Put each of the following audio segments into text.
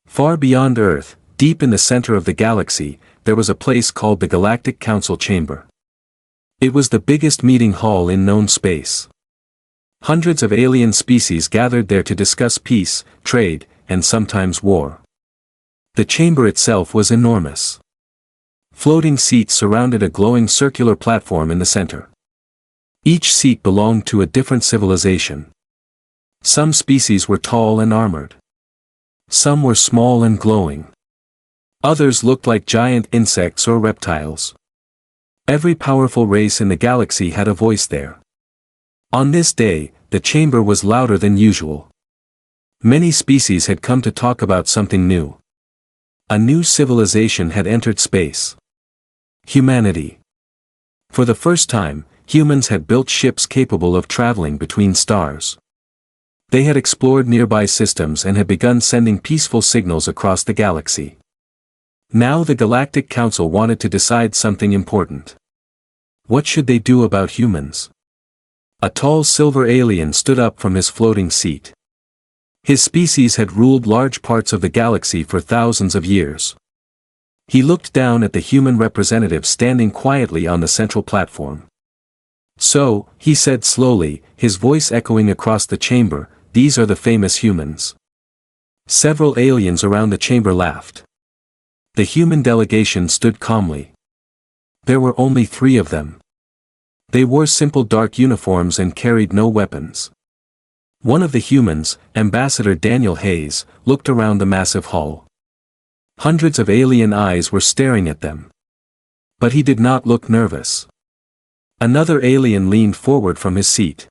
Far beyond Earth, deep in the center of the galaxy, there was a place called the Galactic Council Chamber. It was the biggest meeting hall in known space. Hundreds of alien species gathered there to discuss peace, trade, and sometimes war. The chamber itself was enormous. Floating seats surrounded a glowing circular platform in the center. Each seat belonged to a different civilization. Some species were tall and armored. Some were small and glowing. Others looked like giant insects or reptiles. Every powerful race in the galaxy had a voice there. On this day, the chamber was louder than usual. Many species had come to talk about something new. A new civilization had entered space. Humanity. For the first time, humans had built ships capable of traveling between stars. They had explored nearby systems and had begun sending peaceful signals across the galaxy. Now the Galactic Council wanted to decide something important. What should they do about humans? A tall silver alien stood up from his floating seat. His species had ruled large parts of the galaxy for thousands of years. He looked down at the human representative standing quietly on the central platform. "So," he said slowly, his voice echoing across the chamber, "these are the famous humans." Several aliens around the chamber laughed. The human delegation stood calmly. There were only 3 of them. They wore simple dark uniforms and carried no weapons. One of the humans, Ambassador Daniel Hayes, looked around the massive hall. Hundreds of alien eyes were staring at them. But he did not look nervous. Another alien leaned forward from his seat.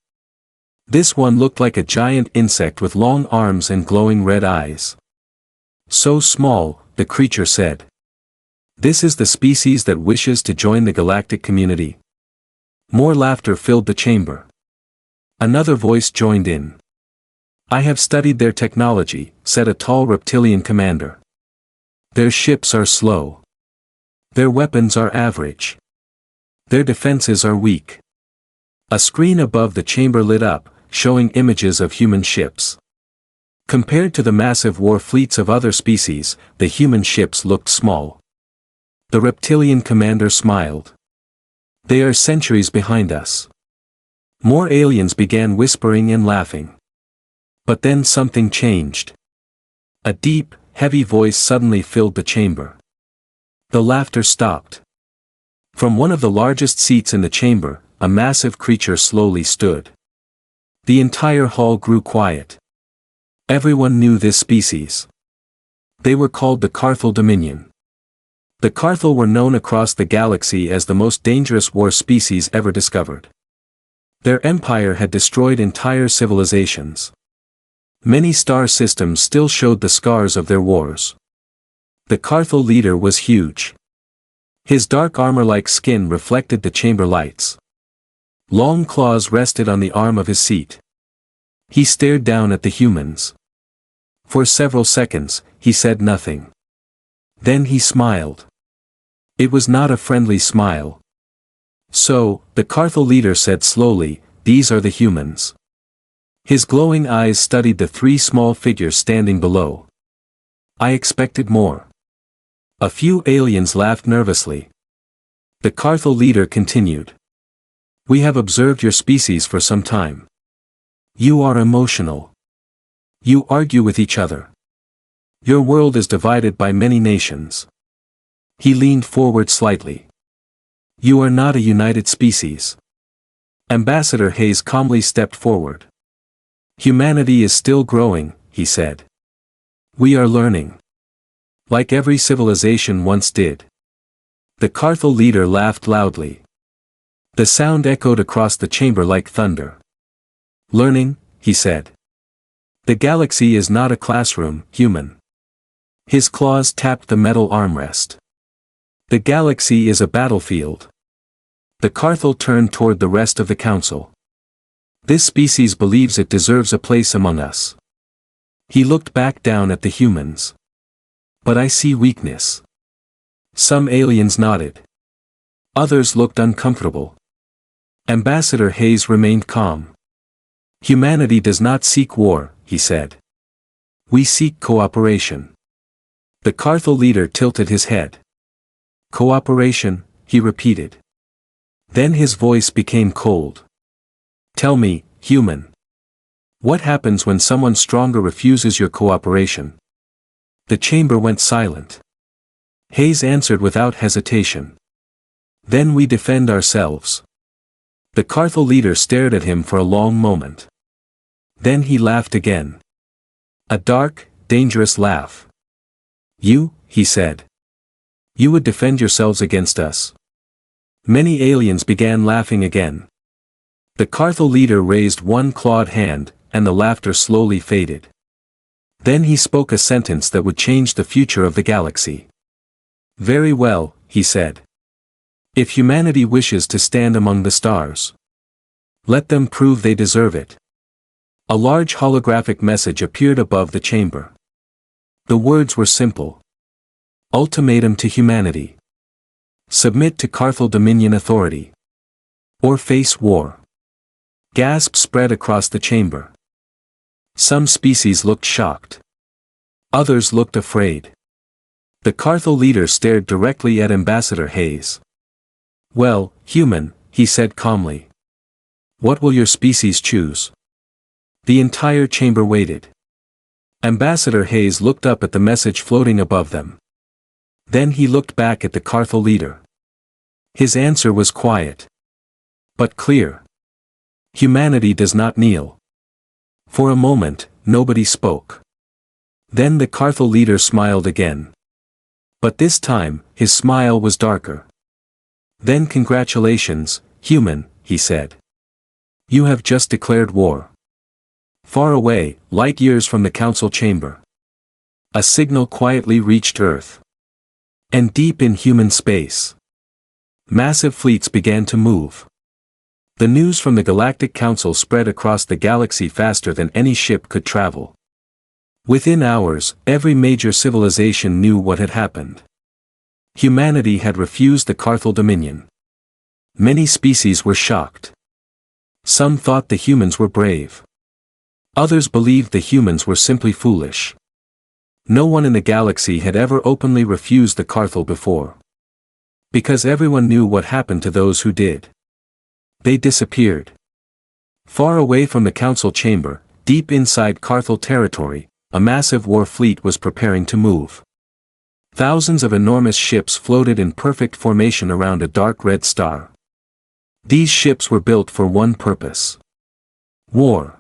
This one looked like a giant insect with long arms and glowing red eyes. "So small," the creature said. "This is the species that wishes to join the galactic community." More laughter filled the chamber. Another voice joined in. "I have studied their technology," said a tall reptilian commander. "Their ships are slow. Their weapons are average. Their defenses are weak." A screen above the chamber lit up, showing images of human ships. Compared to the massive war fleets of other species, the human ships looked small. The reptilian commander smiled. "They are centuries behind us." More aliens began whispering and laughing. But then something changed. A deep, heavy voice suddenly filled the chamber. The laughter stopped. From one of the largest seats in the chamber, a massive creature slowly stood. The entire hall grew quiet. Everyone knew this species. They were called the Carthel Dominion. The Carthel were known across the galaxy as the most dangerous war species ever discovered. Their empire had destroyed entire civilizations. Many star systems still showed the scars of their wars. The Carthel leader was huge. His dark armor-like skin reflected the chamber lights. Long claws rested on the arm of his seat. He stared down at the humans. For several seconds, he said nothing. Then he smiled. It was not a friendly smile. "So," the Carthel leader said slowly, "these are the humans." His glowing eyes studied the 3 small figures standing below. "I expected more." A few aliens laughed nervously. The Carthel leader continued. "We have observed your species for some time. You are emotional. You argue with each other. Your world is divided by many nations." He leaned forward slightly. "You are not a united species." Ambassador Hayes calmly stepped forward. "Humanity is still growing," he said. "We are learning. Like every civilization once did." The Carthel leader laughed loudly. The sound echoed across the chamber like thunder. "Learning," he said. "The galaxy is not a classroom, human." His claws tapped the metal armrest. "The galaxy is a battlefield." The Carthel turned toward the rest of the council. "This species believes it deserves a place among us." He looked back down at the humans. "But I see weakness." Some aliens nodded. Others looked uncomfortable. Ambassador Hayes remained calm. "Humanity does not seek war," he said. "We seek cooperation." The Carthel leader tilted his head. Cooperation, he repeated. Then his voice became cold. Tell me, human. What happens when someone stronger refuses your cooperation? The chamber went silent. Hayes answered without hesitation. Then we defend ourselves. The Carthel leader stared at him for a long moment. Then he laughed again. A dark, dangerous laugh. You, he said. You would defend yourselves against us. Many aliens began laughing again. The Carthel leader raised one clawed hand, and the laughter slowly faded. Then he spoke a sentence that would change the future of the galaxy. Very well, he said. If humanity wishes to stand among the stars, let them prove they deserve it. A large holographic message appeared above the chamber. The words were simple. Ultimatum to humanity. Submit to Carthel Dominion authority. Or face war. Gasps spread across the chamber. Some species looked shocked. Others looked afraid. The Carthel leader stared directly at Ambassador Hayes. Well, human, he said calmly. What will your species choose? The entire chamber waited. Ambassador Hayes looked up at the message floating above them. Then he looked back at the Carthel leader. His answer was quiet. But clear. Humanity does not kneel. For a moment, nobody spoke. Then the Carthel leader smiled again. But this time, his smile was darker. Then congratulations, human, he said. You have just declared war. Far away, light years from the council chamber, a signal quietly reached Earth. And deep in human space, massive fleets began to move. The news from the Galactic Council spread across the galaxy faster than any ship could travel. Within hours, every major civilization knew what had happened. Humanity had refused the Carthel Dominion. Many species were shocked. Some thought the humans were brave. Others believed the humans were simply foolish. No one in the galaxy had ever openly refused the Carthel before. Because everyone knew what happened to those who did. They disappeared. Far away from the council chamber, deep inside Carthel territory, a massive war fleet was preparing to move. Thousands of enormous ships floated in perfect formation around a dark red star. These ships were built for one purpose. War.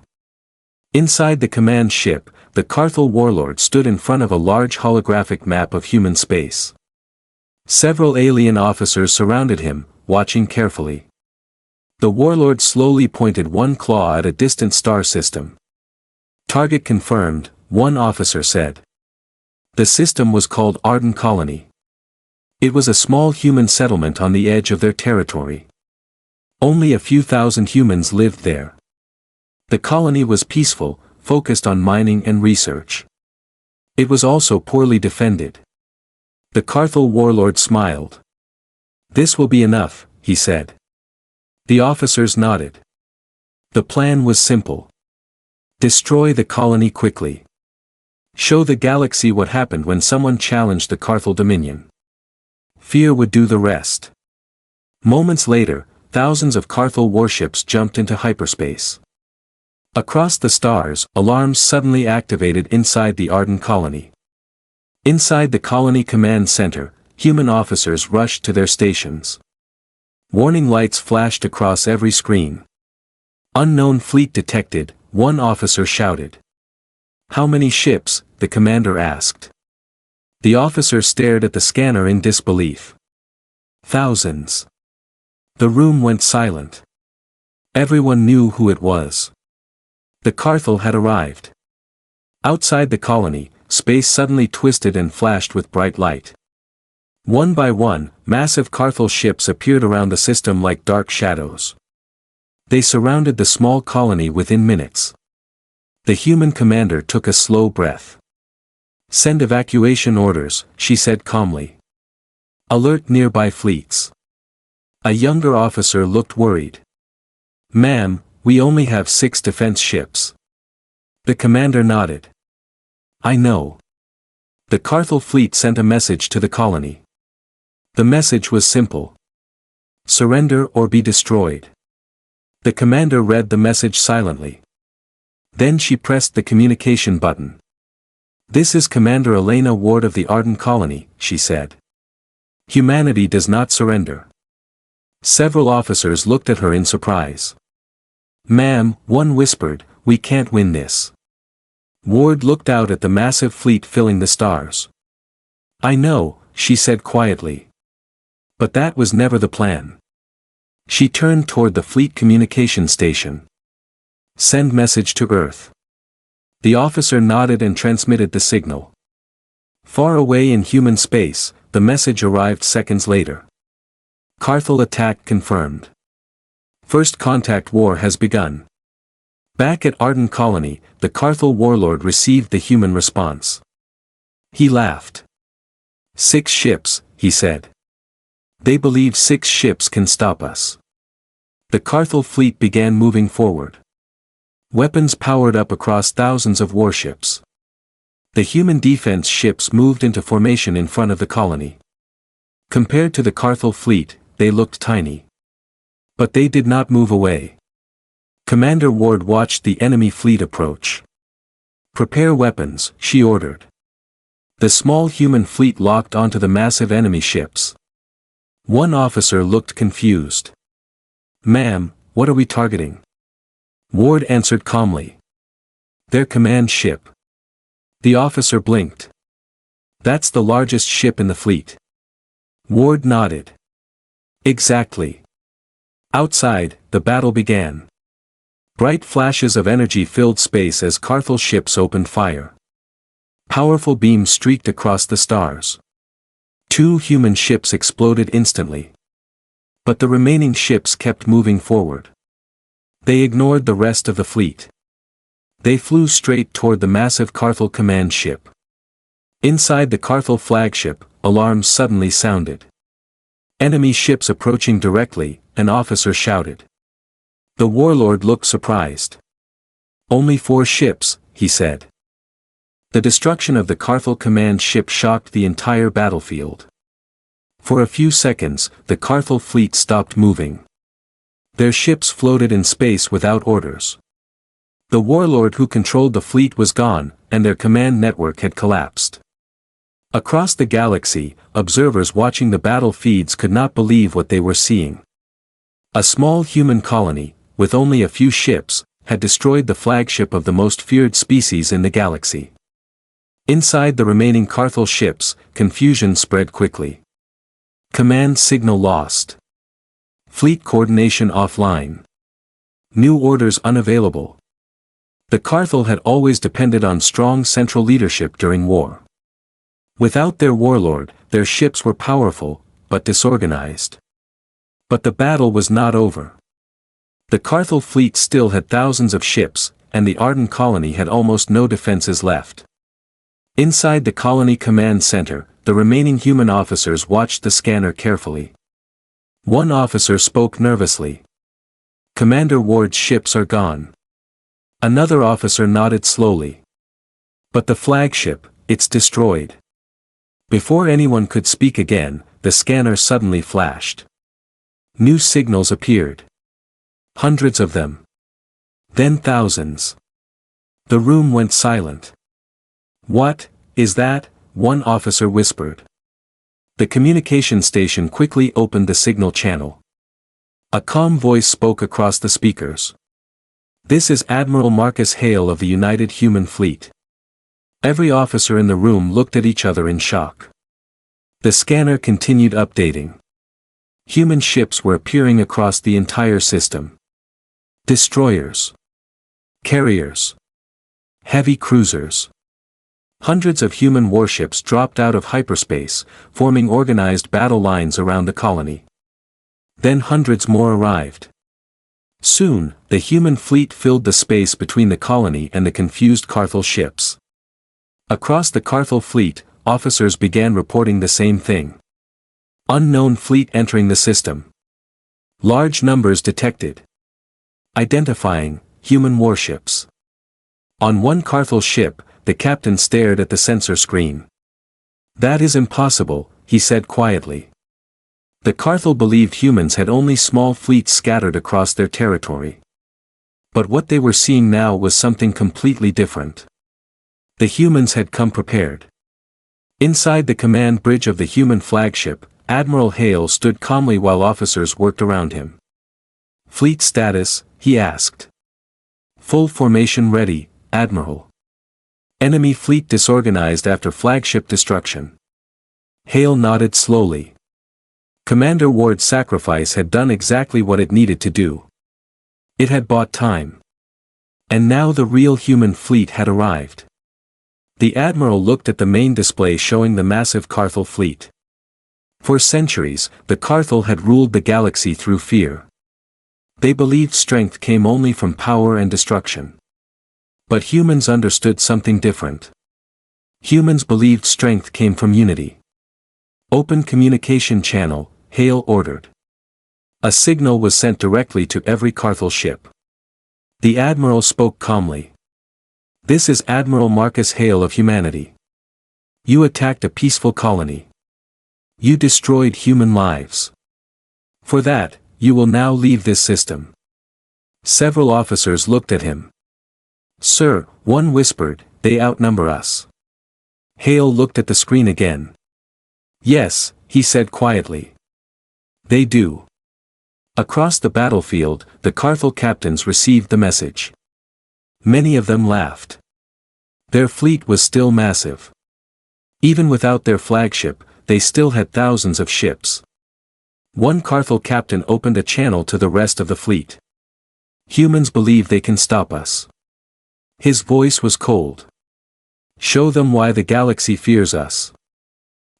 Inside the command ship, the Carthel warlord stood in front of a large holographic map of human space. Several alien officers surrounded him, watching carefully. The warlord slowly pointed one claw at a distant star system. Target confirmed, one officer said. The system was called Arden Colony. It was a small human settlement on the edge of their territory. Only a few thousand humans lived there. The colony was peaceful, focused on mining and research. It was also poorly defended. The Carthel warlord smiled. This will be enough, he said. The officers nodded. The plan was simple. Destroy the colony quickly. Show the galaxy what happened when someone challenged the Carthel Dominion. Fear would do the rest. Moments later, thousands of Carthel warships jumped into hyperspace. Across the stars, alarms suddenly activated inside the Arden colony. Inside the colony command center, human officers rushed to their stations. Warning lights flashed across every screen. Unknown fleet detected, one officer shouted. How many ships? The commander asked. The officer stared at the scanner in disbelief. Thousands. The room went silent. Everyone knew who it was. The Carthel had arrived. Outside the colony, space suddenly twisted and flashed with bright light. One by one, massive Carthel ships appeared around the system like dark shadows. They surrounded the small colony within minutes. The human commander took a slow breath. Send evacuation orders, she said calmly. Alert nearby fleets. A younger officer looked worried. Ma'am, we only have 6 defense ships. The commander nodded. I know. The Carthel fleet sent a message to the colony. The message was simple. Surrender or be destroyed. The commander read the message silently. Then she pressed the communication button. "This is Commander Elena Ward of the Arden Colony," she said. "Humanity does not surrender." Several officers looked at her in surprise. "Ma'am," one whispered, "we can't win this." Ward looked out at the massive fleet filling the stars. "I know," she said quietly. "But that was never the plan." She turned toward the fleet communication station. "Send message to Earth." The officer nodded and transmitted the signal. Far away in human space, the message arrived seconds later. Carthel attack confirmed. First contact war has begun. Back at Arden Colony, the Carthel warlord received the human response. He laughed. 6 ships, he said. They believe 6 ships can stop us. The Carthel fleet began moving forward. Weapons powered up across thousands of warships. The human defense ships moved into formation in front of the colony. Compared to the Carthel fleet, they looked tiny. But they did not move away. Commander Ward watched the enemy fleet approach. "Prepare weapons," she ordered. The small human fleet locked onto the massive enemy ships. One officer looked confused. "Ma'am, what are we targeting?" Ward answered calmly. "Their command ship." The officer blinked. "That's the largest ship in the fleet." Ward nodded. "Exactly." Outside, the battle began. Bright flashes of energy filled space as Carthel ships opened fire. Powerful beams streaked across the stars. 2 human ships exploded instantly. But the remaining ships kept moving forward. They ignored the rest of the fleet. They flew straight toward the massive Carthel command ship. Inside the Carthel flagship, alarms suddenly sounded. "Enemy ships approaching directly," an officer shouted. The warlord looked surprised. "Only 4 ships," he said. The destruction of the Carthel command ship shocked the entire battlefield. For a few seconds, the Carthel fleet stopped moving. Their ships floated in space without orders. The warlord who controlled the fleet was gone, and their command network had collapsed. Across the galaxy, observers watching the battle feeds could not believe what they were seeing. A small human colony, with only a few ships, had destroyed the flagship of the most feared species in the galaxy. Inside the remaining Carthel ships, confusion spread quickly. Command signal lost. Fleet coordination offline. New orders unavailable. The Carthel had always depended on strong central leadership during war. Without their warlord, their ships were powerful, but disorganized. But the battle was not over. The Carthel fleet still had thousands of ships, and the Arden colony had almost no defenses left. Inside the colony command center, the remaining human officers watched the scanner carefully. One officer spoke nervously. "Commander Ward's ships are gone." Another officer nodded slowly. "But the flagship, it's destroyed." Before anyone could speak again, the scanner suddenly flashed. New signals appeared. Hundreds of them. Then thousands. The room went silent. "What is that?" one officer whispered. The communication station quickly opened the signal channel. A calm voice spoke across the speakers. "This is Admiral Marcus Hale of the United Human Fleet." Every officer in the room looked at each other in shock. The scanner continued updating. Human ships were appearing across the entire system. Destroyers. Carriers. Heavy cruisers. Hundreds of human warships dropped out of hyperspace, forming organized battle lines around the colony. Then hundreds more arrived. Soon, the human fleet filled the space between the colony and the confused Carthel ships. Across the Carthel fleet, officers began reporting the same thing. Unknown fleet entering the system. Large numbers detected. Identifying human warships. On one Carthel ship, the captain stared at the sensor screen. That is impossible, he said quietly. The Carthel believed humans had only small fleets scattered across their territory. But what they were seeing now was something completely different. The humans had come prepared. Inside the command bridge of the human flagship, Admiral Hale stood calmly while officers worked around him. "Fleet status?" he asked. "Full formation ready, Admiral." "Enemy fleet disorganized after flagship destruction." Hale nodded slowly. Commander Ward's sacrifice had done exactly what it needed to do. It had bought time. And now the real human fleet had arrived. The Admiral looked at the main display showing the massive Carthel fleet. For centuries, the Carthel had ruled the galaxy through fear. They believed strength came only from power and destruction. But humans understood something different. Humans believed strength came from unity. "Open communication channel," Hale ordered. A signal was sent directly to every Carthel ship. The Admiral spoke calmly. "This is Admiral Marcus Hale of humanity. You attacked a peaceful colony. You destroyed human lives. For that, you will now leave this system." Several officers looked at him. "Sir," one whispered, "they outnumber us." Hale looked at the screen again. "Yes," he said quietly. "They do." Across the battlefield, the Carthel captains received the message. Many of them laughed. Their fleet was still massive. Even without their flagship, they still had thousands of ships. One Carthel captain opened a channel to the rest of the fleet. "Humans believe they can stop us." His voice was cold. "Show them why the galaxy fears us."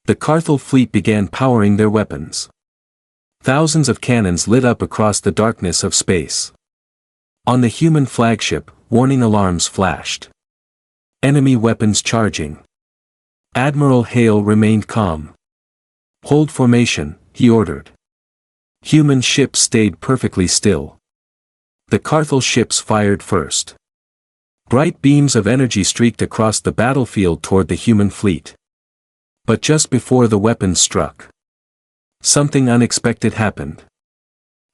The Carthel fleet began powering their weapons. Thousands of cannons lit up across the darkness of space. On the human flagship, warning alarms flashed. Enemy weapons charging. Admiral Hale remained calm. "Hold formation," he ordered. Human ships stayed perfectly still. The Carthel ships fired first. Bright beams of energy streaked across the battlefield toward the human fleet. But just before the weapons struck, something unexpected happened.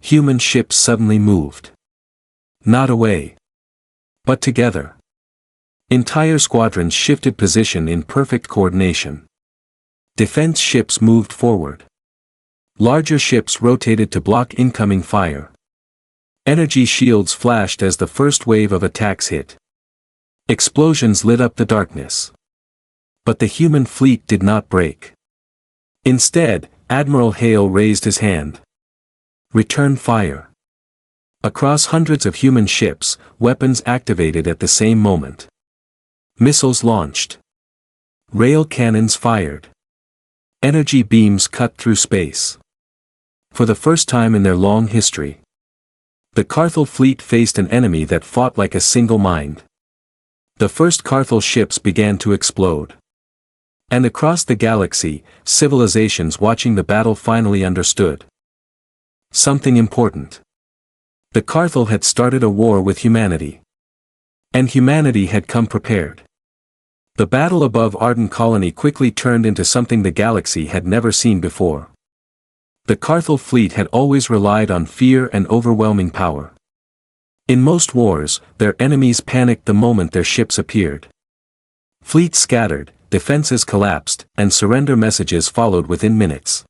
Human ships suddenly moved. Not away, but together. Entire squadrons shifted position in perfect coordination. Defense ships moved forward. Larger ships rotated to block incoming fire. Energy shields flashed as the first wave of attacks hit. Explosions lit up the darkness. But the human fleet did not break. Instead, Admiral Hale raised his hand. "Return fire." Across hundreds of human ships, weapons activated at the same moment. Missiles launched. Rail cannons fired. Energy beams cut through space. For the first time in their long history, the Carthel fleet faced an enemy that fought like a single mind. The first Carthel ships began to explode. And across the galaxy, civilizations watching the battle finally understood something important. The Carthel had started a war with humanity. And humanity had come prepared. The battle above Arden Colony quickly turned into something the galaxy had never seen before. The Carthel fleet had always relied on fear and overwhelming power. In most wars, their enemies panicked the moment their ships appeared. Fleets scattered, defenses collapsed, and surrender messages followed within minutes.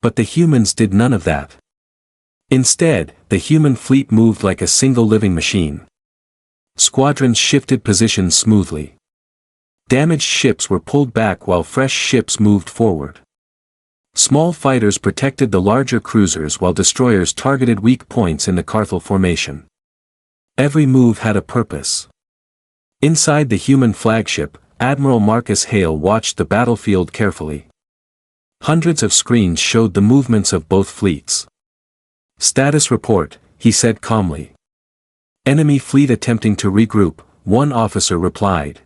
But the humans did none of that. Instead, the human fleet moved like a single living machine. Squadrons shifted positions smoothly. Damaged ships were pulled back while fresh ships moved forward. Small fighters protected the larger cruisers while destroyers targeted weak points in the Carthel formation. Every move had a purpose. Inside the human flagship, Admiral Marcus Hale watched the battlefield carefully. Hundreds of screens showed the movements of both fleets. "Status report," he said calmly. "Enemy fleet attempting to regroup," one officer replied.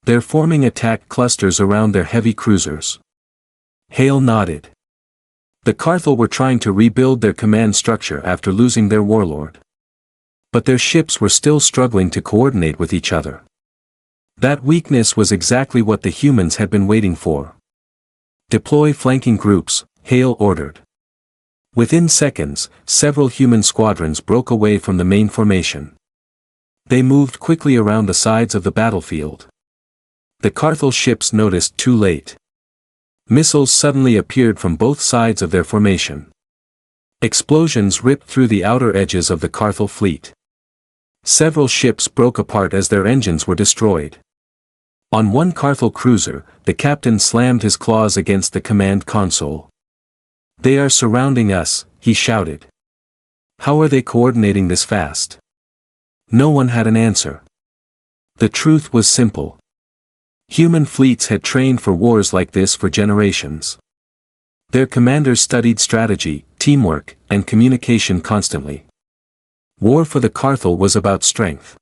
"They're forming attack clusters around their heavy cruisers." Hale nodded. The Carthel were trying to rebuild their command structure after losing their warlord. But their ships were still struggling to coordinate with each other. That weakness was exactly what the humans had been waiting for. Deploy flanking groups, Hale ordered. Within seconds, several human squadrons broke away from the main formation. They moved quickly around the sides of the battlefield. The Carthel ships noticed too late. Missiles suddenly appeared from both sides of their formation. Explosions ripped through the outer edges of the Carthel fleet. Several ships broke apart as their engines were destroyed. On one Carthel cruiser, the captain slammed his claws against the command console. "They are surrounding us," he shouted. "How are they coordinating this fast?" No one had an answer. The truth was simple. Human fleets had trained for wars like this for generations. Their commanders studied strategy, teamwork, and communication constantly. War for the Carthel was about strength.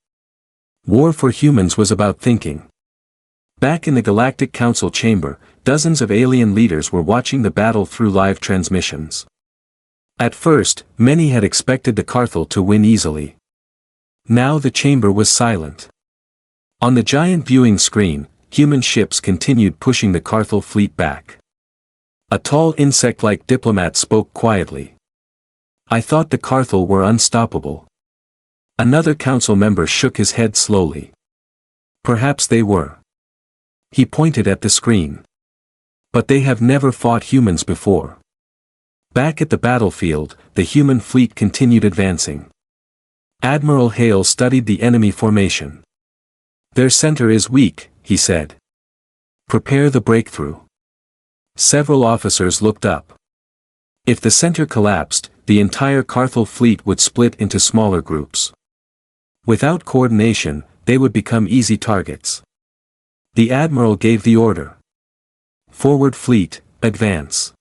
War for humans was about thinking. Back in the Galactic Council chamber, dozens of alien leaders were watching the battle through live transmissions. At first, many had expected the Carthel to win easily. Now the chamber was silent. On the giant viewing screen, human ships continued pushing the Carthel fleet back. A tall insect-like diplomat spoke quietly. "I thought the Carthel were unstoppable." Another council member shook his head slowly. "Perhaps they were." He pointed at the screen. "But they have never fought humans before." Back at the battlefield, the human fleet continued advancing. Admiral Hale studied the enemy formation. "Their center is weak," he said. "Prepare the breakthrough." Several officers looked up. If the center collapsed, the entire Carthel fleet would split into smaller groups. Without coordination, they would become easy targets. The admiral gave the order. "Forward fleet, advance."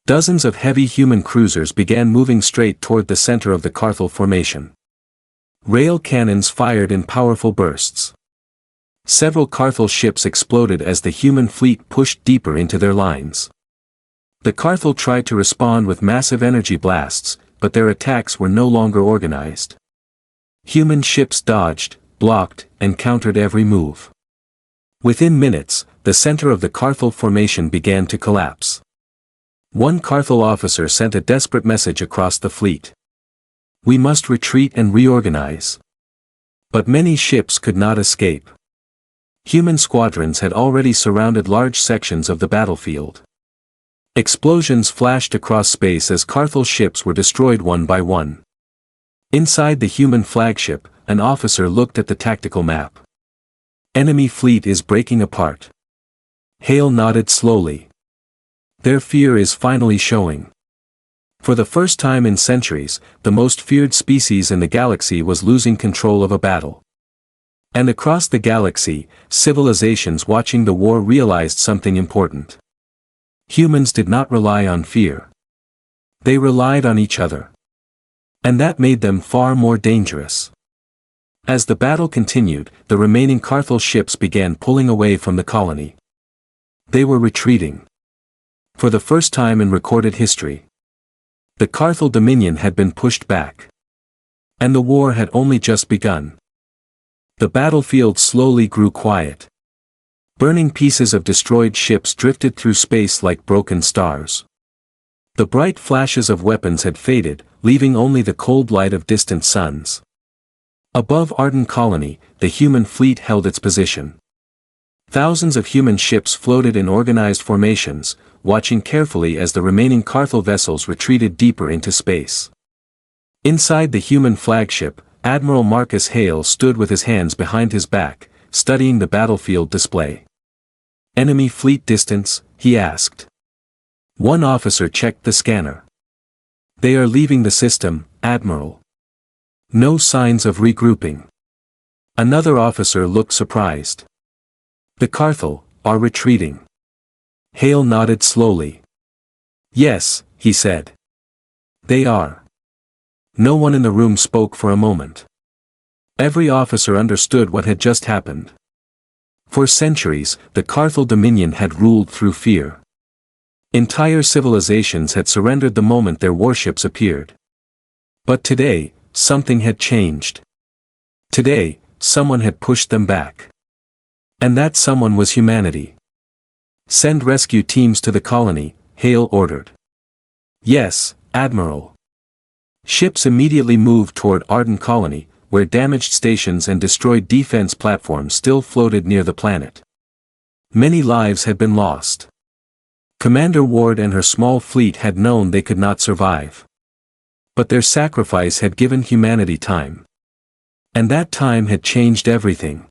Dozens of heavy human cruisers began moving straight toward the center of the Carthel formation. Rail cannons fired in powerful bursts. Several Carthel ships exploded as the human fleet pushed deeper into their lines. The Carthel tried to respond with massive energy blasts, but their attacks were no longer organized. Human ships dodged, blocked, and countered every move. Within minutes, the center of the Carthel formation began to collapse. One Carthel officer sent a desperate message across the fleet. "We must retreat and reorganize." But many ships could not escape. Human squadrons had already surrounded large sections of the battlefield. Explosions flashed across space as Carthel ships were destroyed one by one. Inside the human flagship, an officer looked at the tactical map. "Enemy fleet is breaking apart." Hale nodded slowly. "Their fear is finally showing." For the first time in centuries, the most feared species in the galaxy was losing control of a battle. And across the galaxy, civilizations watching the war realized something important. Humans did not rely on fear. They relied on each other. And that made them far more dangerous. As the battle continued, the remaining Carthel ships began pulling away from the colony. They were retreating. For the first time in recorded history, the Carthel Dominion had been pushed back. And the war had only just begun. The battlefield slowly grew quiet. Burning pieces of destroyed ships drifted through space like broken stars. The bright flashes of weapons had faded, leaving only the cold light of distant suns. Above Arden Colony, the human fleet held its position. Thousands of human ships floated in organized formations, watching carefully as the remaining Carthel vessels retreated deeper into space. Inside the human flagship, Admiral Marcus Hale stood with his hands behind his back, studying the battlefield display. "Enemy fleet distance?" he asked. One officer checked the scanner. "They are leaving the system, Admiral." "No signs of regrouping." Another officer looked surprised. "The Carthel are retreating." Hale nodded slowly. "Yes," he said. "They are." No one in the room spoke for a moment. Every officer understood what had just happened. For centuries, the Carthel Dominion had ruled through fear. Entire civilizations had surrendered the moment their warships appeared. But today, something had changed. Today, someone had pushed them back. And that someone was humanity. Send rescue teams to the colony, Hale ordered. Yes, Admiral. Ships immediately moved toward Arden Colony, where damaged stations and destroyed defense platforms still floated near the planet. Many lives had been lost. Commander Ward and her small fleet had known they could not survive. But their sacrifice had given humanity time. And that time had changed everything.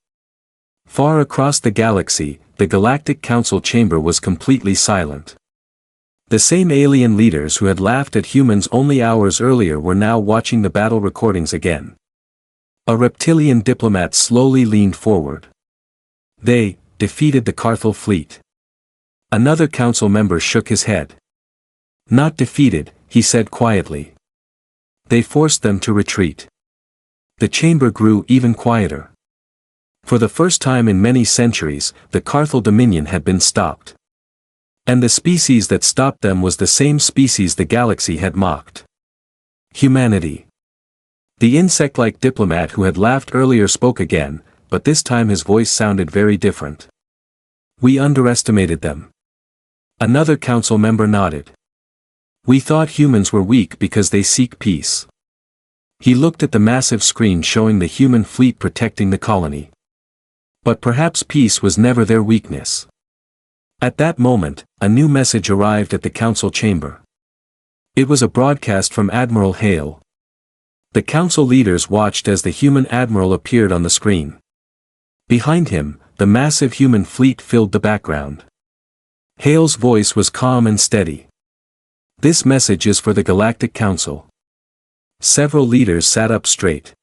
Far across the galaxy, the Galactic Council chamber was completely silent. The same alien leaders who had laughed at humans only hours earlier were now watching the battle recordings again. A reptilian diplomat slowly leaned forward. They defeated the Carthel fleet. Another council member shook his head. Not defeated, he said quietly. They forced them to retreat. The chamber grew even quieter. For the first time in many centuries, the Carthel Dominion had been stopped. And the species that stopped them was the same species the galaxy had mocked. Humanity. The insect-like diplomat who had laughed earlier spoke again, but this time his voice sounded very different. We underestimated them. Another council member nodded. We thought humans were weak because they seek peace. He looked at the massive screen showing the human fleet protecting the colony. But perhaps peace was never their weakness. At that moment, a new message arrived at the council chamber. It was a broadcast from Admiral Hale. The council leaders watched as the human admiral appeared on the screen. Behind him, the massive human fleet filled the background. Hale's voice was calm and steady. This message is for the Galactic Council. Several leaders sat up straight.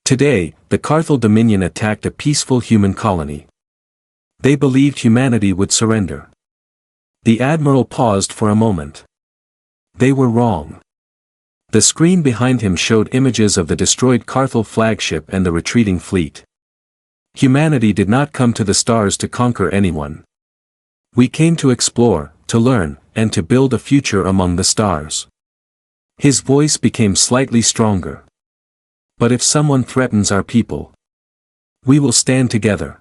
Today, the Carthel Dominion attacked a peaceful human colony. They believed humanity would surrender. The admiral paused for a moment. They were wrong. The screen behind him showed images of the destroyed Carthel flagship and the retreating fleet. Humanity did not come to the stars to conquer anyone. We came to explore, to learn, and to build a future among the stars. His voice became slightly stronger. But if someone threatens our people, we will stand together.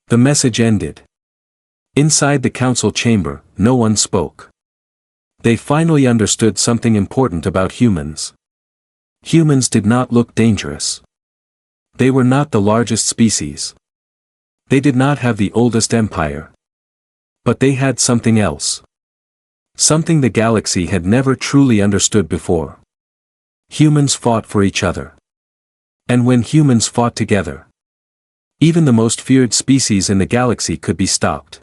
The message ended. Inside the council chamber, no one spoke. They finally understood something important about humans. Humans did not look dangerous. They were not the largest species. They did not have the oldest empire. But they had something else. Something the galaxy had never truly understood before. Humans fought for each other. And when humans fought together, even the most feared species in the galaxy could be stopped.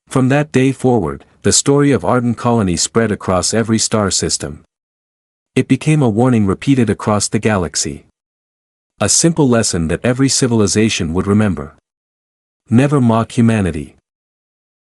From that day forward, the story of Arden Colony spread across every star system. It became a warning repeated across the galaxy. A simple lesson that every civilization would remember. Never mock humanity.